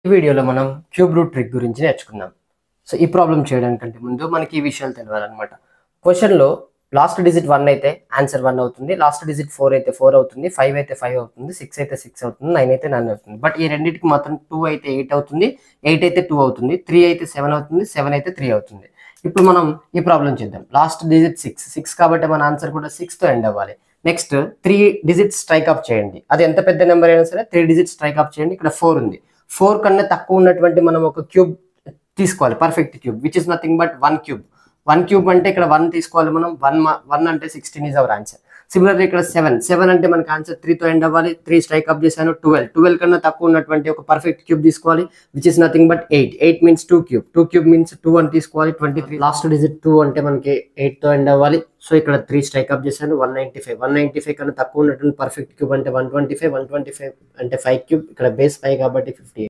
ఈ వీడియోలో మనం క్యూబ్ రూట్ ట్రిక్ గురించి నేర్చుకుందాం. సో ఈ ప్రాబ్లం చేయడానికంటే ముందు మనకి ఈ విషయాలు తెలియాలన్నమాట. క్వశ్చన్‌లో లాస్ట్ డిజిట్ 1 అయితే ఆన్సర్ 1 అవుతుంది. లాస్ట్ డిజిట్ 4 అయితే 4 అవుతుంది. 5 అయితే 5 అవుతుంది. 6 అయితే 6 అవుతుంది. 9 అయితే 9 అవుతుంది. బట్ ఈ రెండిటికి మాత్రం 2 అయితే 8 అవుతుంది. 8 అయితే 2 అవుతుంది. 3 అయితే 7 అవుతుంది. 7 అయితే 3 అవుతుంది. ఇప్పుడు మనం ఈ ప్రాబ్లం చేద్దాం. లాస్ట్ డిజిట్ 6 కాబట్టి మన ఆన్సర్ కూడా 6తో ఎండ్ అవ్వాలి. నెక్స్ట్ 3 డిజిట్స్ స్ట్రైక్ ఆఫ్ చేయండి. అది ఎంత పెద్ద నెంబర్ అయినా సరే 3 డిజిట్స్ స్ట్రైక్ ఆఫ్ చేయండి. ఇక్కడ 4 ఉంది. 4 కన్నా తక్కువ ఉన్నటువంటి మనం ఒక క్యూబ్ తీసుకోవాలి, perfect cube which is nothing but 1 cube. 1 cube అంటే ఇక్కడ 1 తీసుకోవాలి మనం. 1 అంటే 16 ఈజ్ అవర్ ఆన్సర్. సిమిలర్లీ ఇక్కడ 7 అంటే మనకి ఆన్సర్ 3తో ఎండ్ అవ్వాలి. 3 స్ట్రైక్ అప్ చేశాను. 12 కన్నా తక్కువ ఉన్నటువంటి ఒక పర్ఫెక్ట్ క్యూబ్ తీసుకోవాలి which is nothing but 8 means 2 cube. 2 cube means 2 అని తీసుకోవాలి. 23 లాస్ట్ డిజిట్ 2 అంటే మనకి 8తో ఎండ్ అవ్వాలి. సో ఇక్కడ 3 స్ట్రైక్ అప్ చేశాను. 195 కన్నా తక్కువ ఉన్నటువంటి పర్ఫెక్ట్ క్యూబ్ అంటే 125 అంటే 5 క్యూబ్. ఇక్కడ బేస్ 5 కాబట్టి 58.